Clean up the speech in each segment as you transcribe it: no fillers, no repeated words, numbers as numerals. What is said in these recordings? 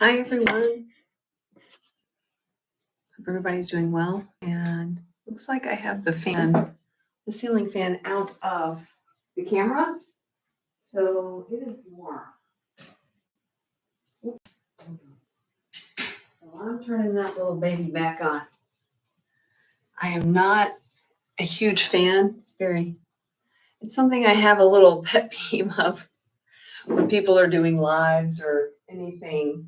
Hi everyone. Hope everybody's doing well. And looks like I have the ceiling fan out of the camera. So it is warm. Oops. So I'm turning that little baby back on. I am not a huge fan. It's something I have a little pet peeve of when people are doing lives or anything.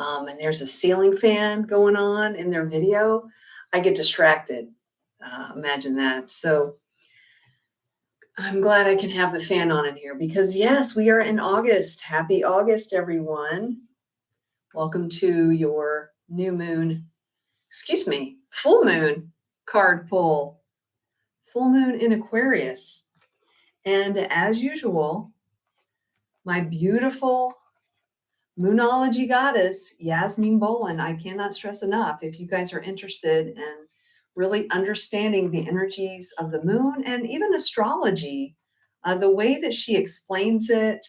And there's a ceiling fan going on in their video, I get distracted. Imagine that. So I'm glad I can have the fan on in here because, yes, we are in August. Happy August, everyone. Welcome to your full moon card pull. Full moon in Aquarius. And as usual, my beautiful Moonology goddess, Yasmin Bolin. I cannot stress enough, if you guys are interested in really understanding the energies of the moon and even astrology, the way that she explains it,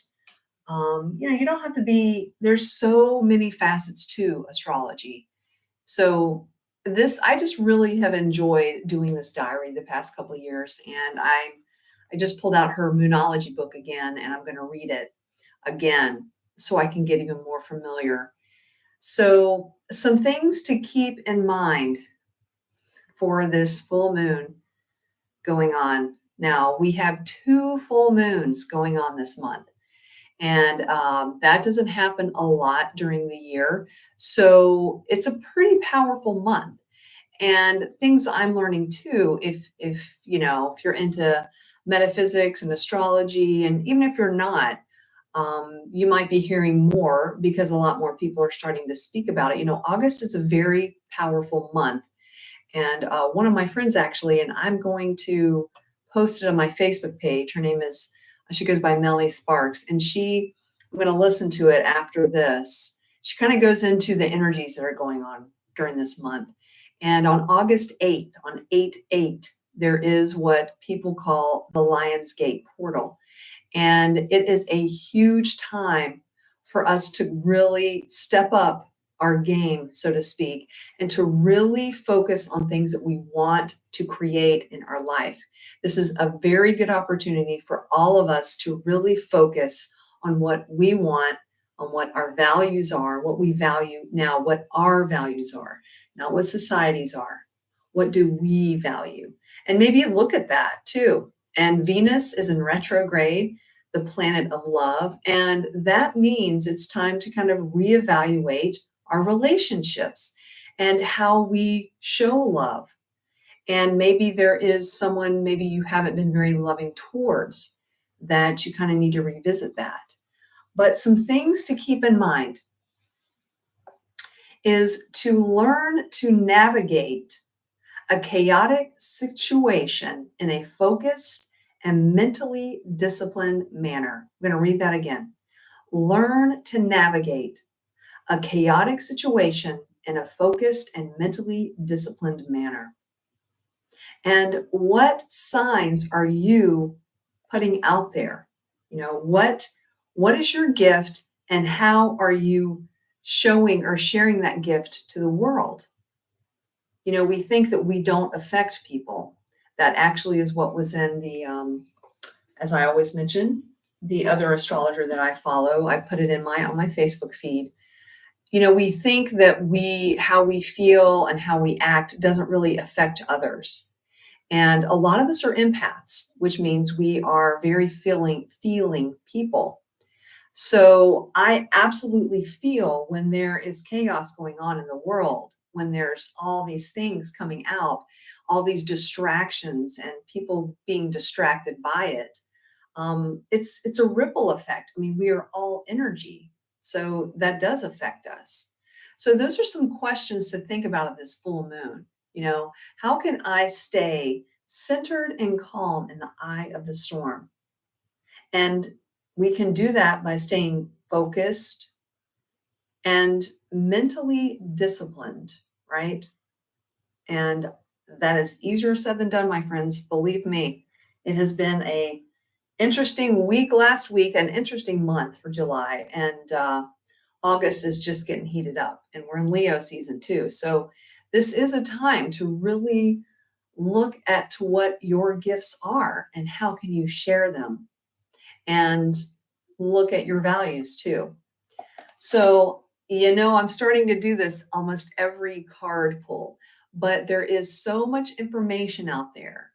you don't have to there's so many facets to astrology. So I just really have enjoyed doing this diary the past couple of years. And I just pulled out her Moonology book again, and I'm going to read it again so I can get even more familiar. So some things to keep in mind for this full moon going on. Now, we have 2 full moons going on this month, and that doesn't happen a lot during the year. So it's a pretty powerful month. And things I'm learning too, if you're into metaphysics and astrology, and even if you're not, you might be hearing more because a lot more people are starting to speak about it. August is a very powerful month. And one of my friends actually, and I'm going to post it on my Facebook page. She goes by Melly Sparks, and I'm going to listen to it after this. She kind of goes into the energies that are going on during this month. And on August 8th, on 8/8, there is what people call the Lion's Gate portal. And it is a huge time for us to really step up our game, so to speak, and to really focus on things that we want to create in our life. This is a very good opportunity for all of us to really focus on what we want, on what our values are, what we value now, what our values are, not what society's are. What do we value? And maybe look at that too. And Venus is in retrograde, the planet of love. And that means it's time to kind of reevaluate our relationships and how we show love. And maybe there is someone maybe you haven't been very loving towards, that you kind of need to revisit that. But some things to keep in mind is to learn to navigate a chaotic situation in a focused and mentally disciplined manner. I'm going to read that again. Learn to navigate a chaotic situation in a focused and mentally disciplined manner. And what signs are you putting out there? What is your gift, and how are you showing or sharing that gift to the world? We think that we don't affect people. That actually is what was in the, as I always mention, the other astrologer that I follow. I put it on my Facebook feed. We think that how we feel and how we act doesn't really affect others. And a lot of us are empaths, which means we are very feeling people. So I absolutely feel when there is chaos going on in the world, when there's all these things coming out, all these distractions and people being distracted by it. It's a ripple effect. I mean, we are all energy. So that does affect us. So those are some questions to think about at this full moon. How can I stay centered and calm in the eye of the storm? And we can do that by staying focused and mentally disciplined, right? And that is easier said than done, my friends. Believe me, it has been a interesting week last week, an interesting month for July. And August is just getting heated up, and we're in Leo season too. So this is a time to really look at what your gifts are and how can you share them, and look at your values too. So, I'm starting to do this almost every card pull, but there is so much information out there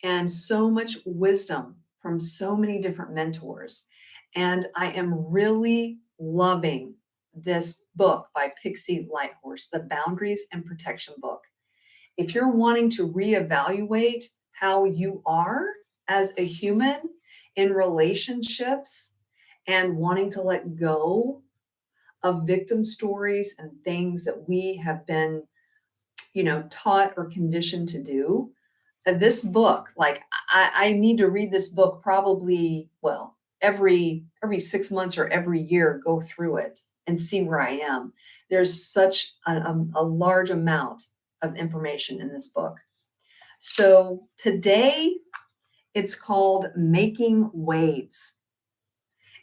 and so much wisdom from so many different mentors. And I am really loving this book by Pixie Lighthorse, the Boundaries and Protection book. If you're wanting to reevaluate how you are as a human in relationships and wanting to let go of victim stories and things that we have been, taught or conditioned to do, this book, like I need to read this book probably, well, every 6 months or every year, go through it and see where I am. There's such a large amount of information in this book. So today it's called Making Waves.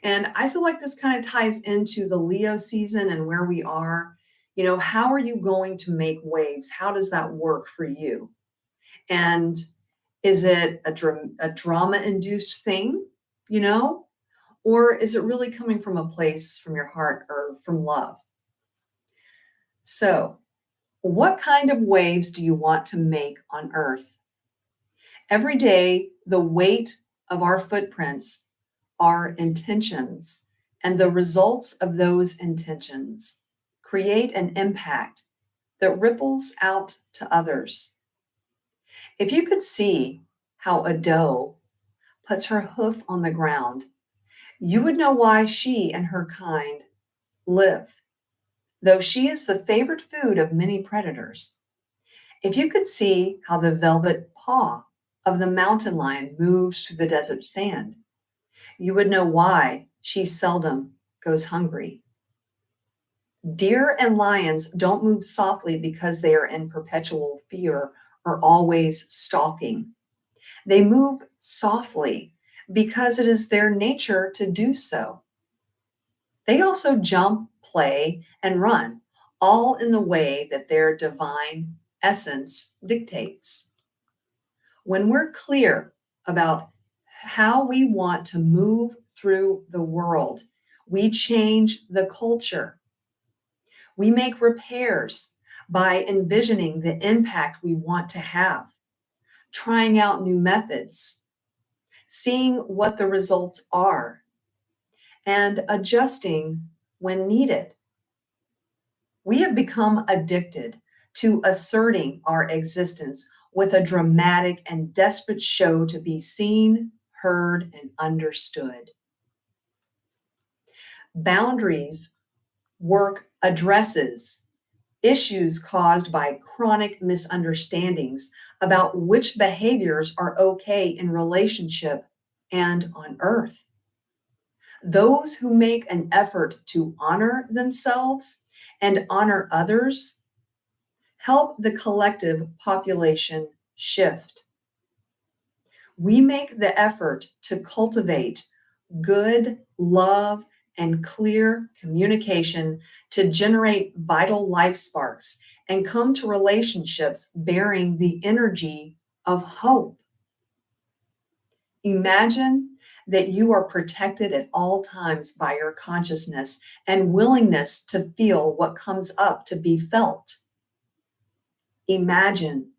And I feel like this kind of ties into the Leo season and where we are. How are you going to make waves? How does that work for you? And is it a drama-induced thing, or is it really coming from a place from your heart or from love? So, what kind of waves do you want to make on Earth? Every day, the weight of our footprints are intentions, and the results of those intentions create an impact that ripples out to others. If you could see how a doe puts her hoof on the ground, you would know why she and her kind live, though she is the favorite food of many predators. If you could see how the velvet paw of the mountain lion moves through the desert sand, you would know why she seldom goes hungry. Deer and lions don't move softly because they are in perpetual fear or always stalking. They move softly because it is their nature to do so. They also jump, play, and run, all in the way that their divine essence dictates. When we're clear about how we want to move through the world, we change the culture. We make repairs by envisioning the impact we want to have, trying out new methods, seeing what the results are, and adjusting when needed. We have become addicted to asserting our existence with a dramatic and desperate show to be seen, heard, and understood. Boundaries work addresses issues caused by chronic misunderstandings about which behaviors are okay in relationship and on earth. Those who make an effort to honor themselves and honor others help the collective population shift. We make the effort to cultivate good, love, and clear communication to generate vital life sparks and come to relationships bearing the energy of hope. Imagine that you are protected at all times by your consciousness and willingness to feel what comes up to be felt. Imagine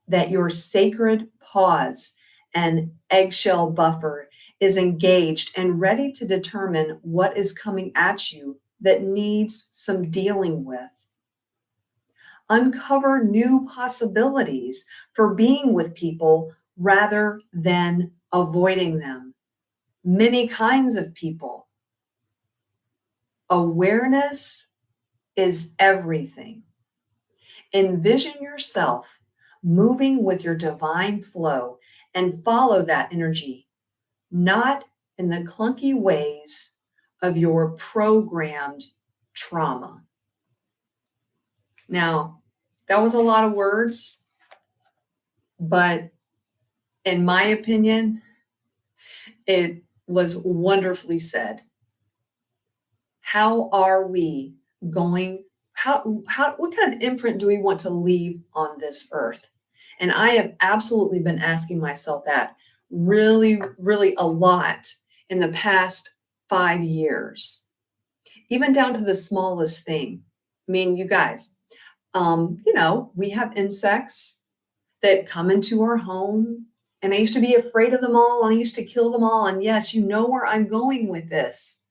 that your sacred pause and eggshell buffer is engaged and ready to determine what is coming at you that needs some dealing with. Uncover new possibilities for being with people rather than avoiding them. Many kinds of people. Awareness is everything. Envision yourself moving with your divine flow and follow that energy, not in the clunky ways of your programmed trauma. Now, that was a lot of words, but in my opinion, it was wonderfully said. How are we going? What kind of imprint do we want to leave on this earth? And I have absolutely been asking myself that really, really a lot in the past 5 years, even down to the smallest thing. I mean, you guys, we have insects that come into our home, and I used to be afraid of them all, and I used to kill them all. And yes, you know where I'm going with this.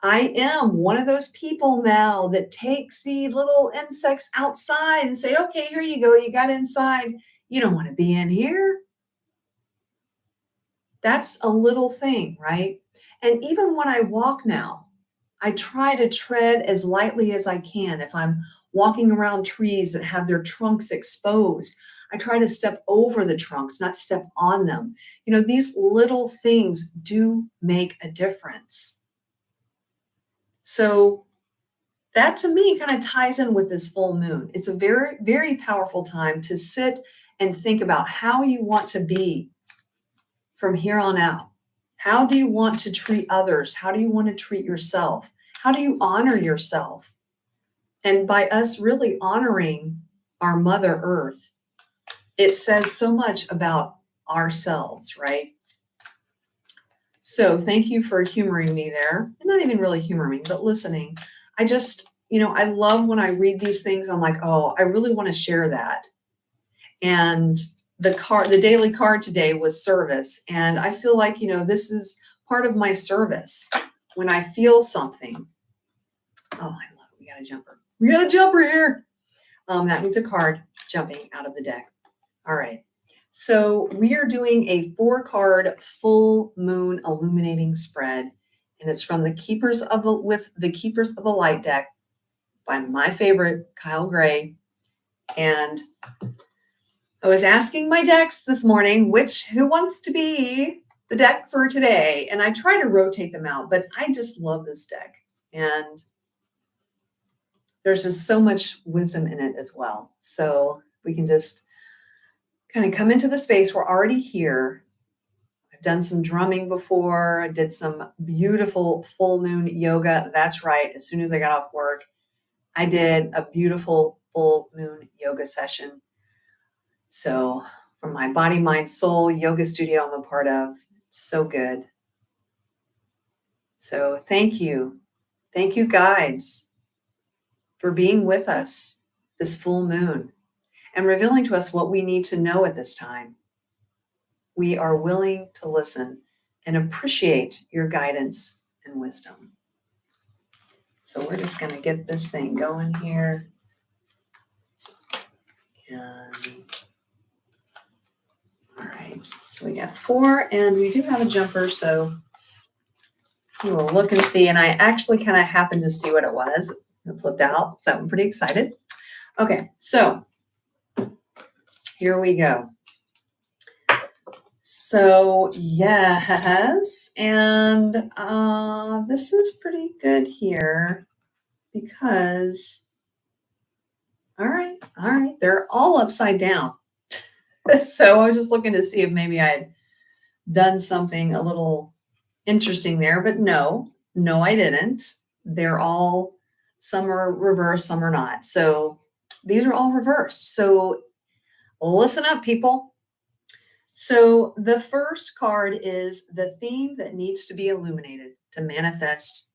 I am one of those people now that takes the little insects outside and say, okay, here you go. You got inside. You don't want to be in here. That's a little thing, right? And even when I walk now, I try to tread as lightly as I can. If I'm walking around trees that have their trunks exposed, I try to step over the trunks, not step on them. These little things do make a difference. So that to me kind of ties in with this full moon. It's a very, very powerful time to sit and think about how you want to be from here on out. How do you want to treat others? How do you want to treat yourself? How do you honor yourself? And by us really honoring our Mother Earth, it says so much about ourselves, right? So thank you for humoring me there. And not even really humoring me, but listening. I just, I love when I read these things. I'm like, oh, I really want to share that. And the daily card today was service. And I feel like, this is part of my service. When I feel something, oh, I love it. We got a jumper. We got a jumper here. That means a card jumping out of the deck. All right. So we are doing a 4-card full moon illuminating spread. And it's from the Keepers of the Light deck by my favorite, Kyle Gray. And I was asking my decks this morning, who wants to be the deck for today? And I try to rotate them out, but I just love this deck. And there's just so much wisdom in it as well. So we can just kind of come into the space. We're already here. I've done some drumming before. I did some beautiful full moon yoga. That's right. As soon as I got off work, I did a beautiful full moon yoga session. So from my body, mind, soul yoga studio I'm a part of, it's so good. So thank you. Thank you, guides, for being with us this full moon and revealing to us what we need to know at this time. We are willing to listen and appreciate your guidance and wisdom. So we're just going to get this thing going here. And all right, so we got 4 and we do have a jumper, so we will look and see. And I actually kind of happened to see what it was. It flipped out, so I'm pretty excited. Okay, so here we go. So yes, and this is pretty good here because, all right, they're all upside down. So I was just looking to see if maybe I'd done something a little interesting there, but no, I didn't. They're all, some are reversed, some are not. So these are all reversed. So listen up, people. So the first card is the theme that needs to be illuminated to manifest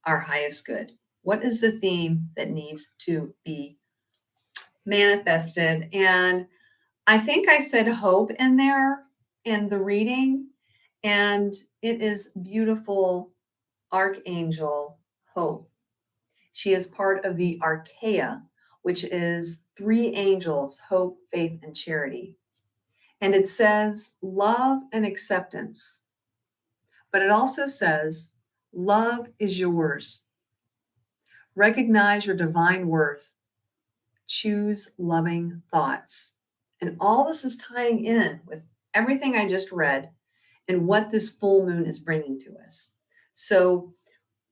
our highest good. What is the theme that needs to be manifested? And I think I said hope in there in the reading, and it is beautiful Archangel Hope. She is part of the Archaea, which is 3 angels, hope, faith, and charity. And it says love and acceptance. But it also says love is yours. Recognize your divine worth. Choose loving thoughts. And all this is tying in with everything I just read and what this full moon is bringing to us. So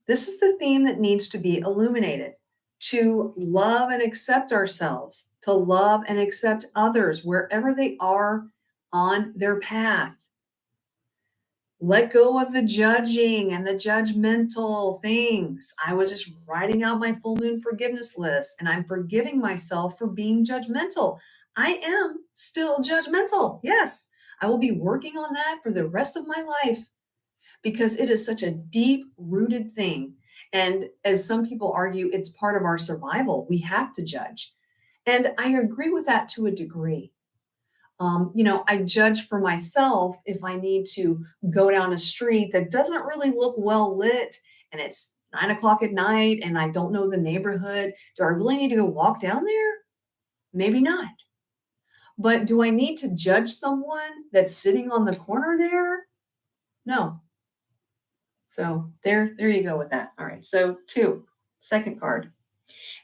this is the theme that needs to be illuminated, to love and accept ourselves, to love and accept others wherever they are on their path. Let go of the judging and the judgmental things. I was just writing out my full moon forgiveness list, and I'm forgiving myself for being judgmental. I am still judgmental. Yes, I will be working on that for the rest of my life because it is such a deep rooted thing. And as some people argue, it's part of our survival. We have to judge. And I agree with that to a degree. I judge for myself if I need to go down a street that doesn't really look well lit and it's 9 o'clock at night and I don't know the neighborhood. Do I really need to go walk down there? Maybe not. But do I need to judge someone that's sitting on the corner there? No. So there you go with that. All right. So second card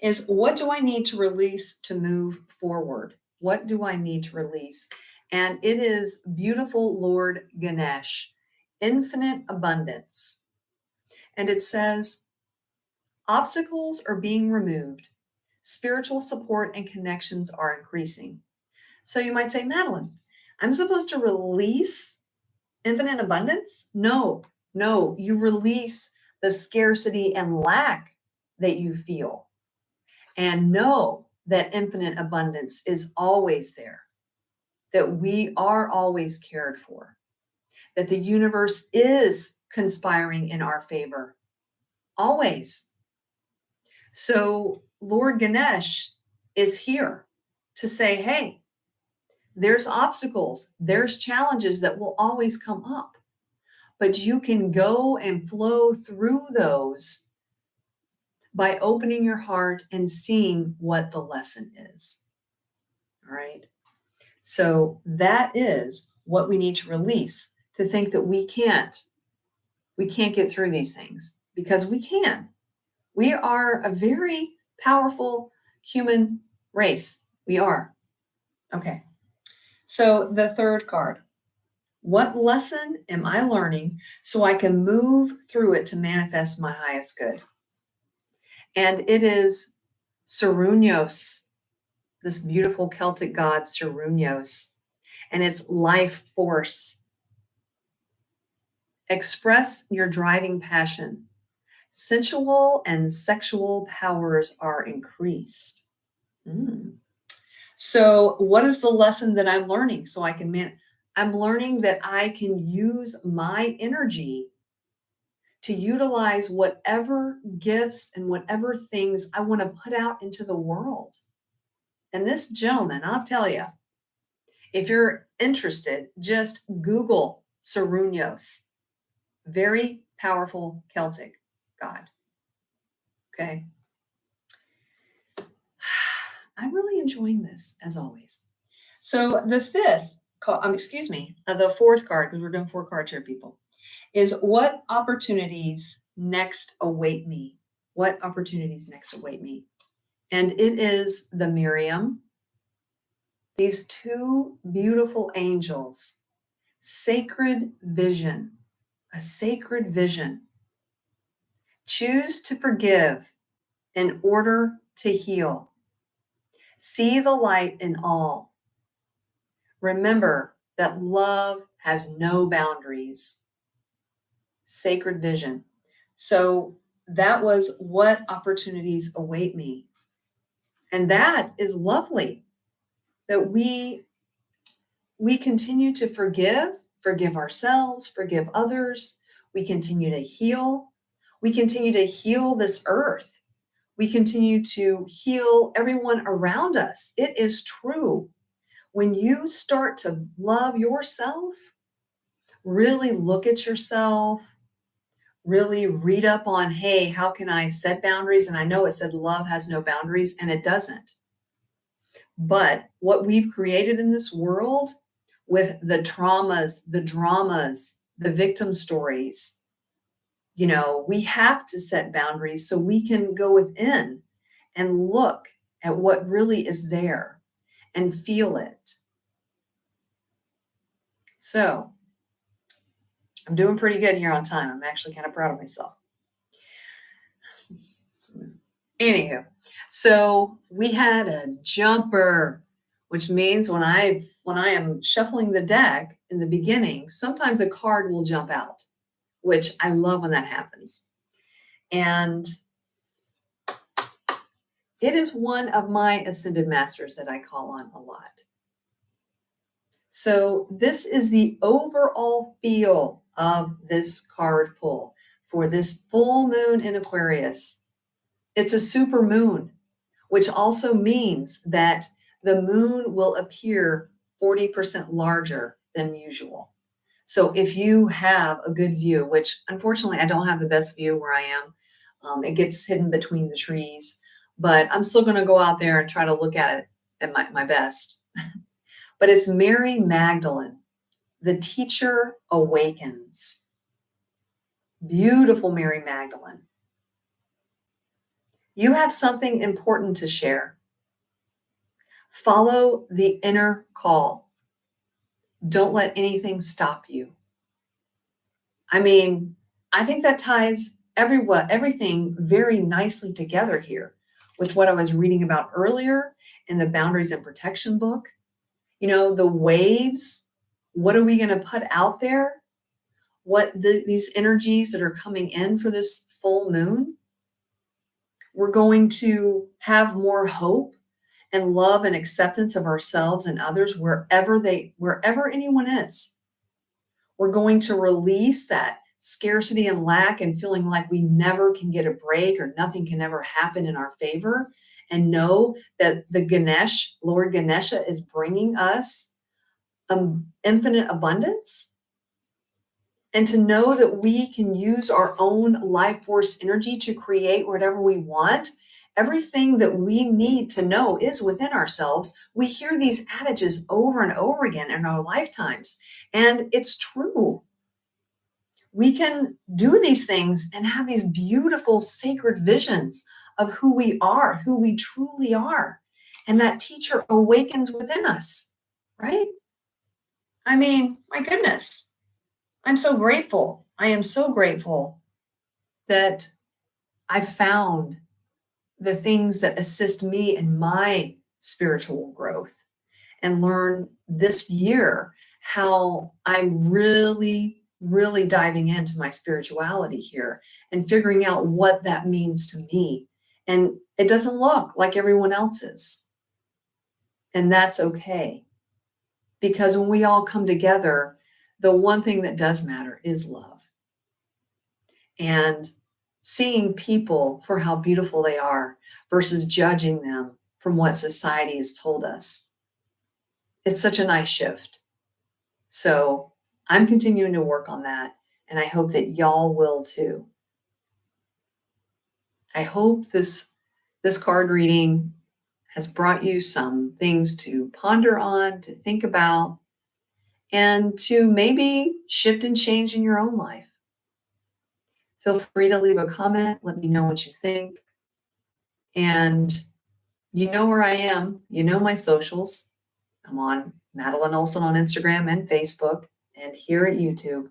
is, what do I need to release to move forward? What do I need to release? And it is beautiful Lord Ganesh, infinite abundance. And it says, obstacles are being removed. Spiritual support and connections are increasing. So you might say, Madaline, I'm supposed to release infinite abundance? No, you release the scarcity and lack that you feel. And know that infinite abundance is always there, that we are always cared for, that the universe is conspiring in our favor, always. So Lord Ganesh is here to say, hey, there's obstacles, there's challenges that will always come up, but you can go and flow through those by opening your heart and seeing what the lesson is. All right. So that is what we need to release, to think that we can't get through these things, because we can. We are a very powerful human race. We are. Okay. So the third card, what lesson am I learning so I can move through it to manifest my highest good? And it is Cernunnos, this beautiful Celtic god Cernunnos, and it's life force. Express your driving passion. Sensual and sexual powers are increased. So what is the lesson that I'm learning so I can I'm learning that I can use my energy to utilize whatever gifts and whatever things I want to put out into the world. And this gentleman, I'll tell you, if you're interested, just Google Cernunnos. Very powerful Celtic god. Okay. I'm really enjoying this, as always. So the the fourth card, because we're doing 4 cards here, people, is what opportunities next await me? What opportunities next await me? And it is the Miriam, these 2 beautiful angels, sacred vision, a sacred vision. Choose to forgive in order to heal. See the light in all. Remember that love has no boundaries. Sacred vision. So that was what opportunities await me. And that is lovely, that we continue to forgive ourselves, forgive others. We continue to heal. We continue to heal this earth. We continue to heal everyone around us. It is true. When you start to love yourself, really look at yourself, really read up on, hey, how can I set boundaries? And I know it said love has no boundaries, and it doesn't. But what we've created in this world with the traumas, the dramas, the victim stories, we have to set boundaries so we can go within and look at what really is there and feel it. So I'm doing pretty good here on time. I'm actually kind of proud of myself. Anywho, so we had a jumper. which means when I am shuffling the deck in the beginning, sometimes a card will jump out, which I love when that happens. And it is one of my ascended masters that I call on a lot. So this is the overall feel of this card pull for this full moon in Aquarius. It's a super moon, which also means that the moon will appear 40% larger than usual. So if you have a good view, which unfortunately I don't have the best view where I am, it gets hidden between the trees, but I'm still going to go out there and try to look at it at my best. But it's Mary Magdalene, the teacher awakens. Beautiful Mary Magdalene. You have something important to share. Follow the inner call. Don't let anything stop you. I mean, I think that ties everything very nicely together here with what I was reading about earlier in the Boundaries and Protection book. You know, the waves, what are we going to put out there? These energies that are coming in for this full moon? We're going to have more hope and love and acceptance of ourselves and others wherever anyone is. We're going to release that scarcity and lack and feeling like we never can get a break or nothing can ever happen in our favor, and know that Lord Ganesha is bringing us infinite abundance. And to know that we can use our own life force energy to create whatever we want. Everything that we need to know is within ourselves. We hear these adages over and over again in our lifetimes, and it's true. We can do these things and have these beautiful sacred visions of who we are, who we truly are. And that teacher awakens within us, right? I mean, my goodness, I'm so grateful. I am so grateful that I found the things that assist me in my spiritual growth, and learn this year how I'm really, really diving into my spirituality here and figuring out what that means to me. And it doesn't look like everyone else's. And that's okay. Because when we all come together, the one thing that does matter is love. And seeing people for how beautiful they are versus judging them from what society has told us. It's such a nice shift. So I'm continuing to work on that, and I hope that y'all will too. I hope this card reading has brought you some things to ponder on, to think about, and to maybe shift and change in your own life. Feel free to leave a comment. Let me know what you think. And you know where I am. You know my socials. I'm on Madaline Olson on Instagram and Facebook, and here at YouTube.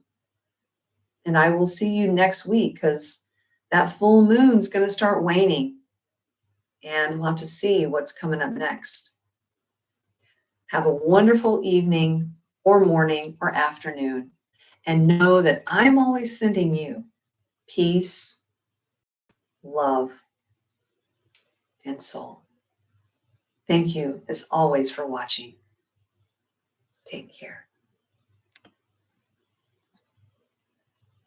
And I will see you next week, because that full moon's going to start waning, and we'll have to see what's coming up next. Have a wonderful evening or morning or afternoon, and know that I'm always sending you peace, love, and soul. Thank you, as always, for watching. Take care.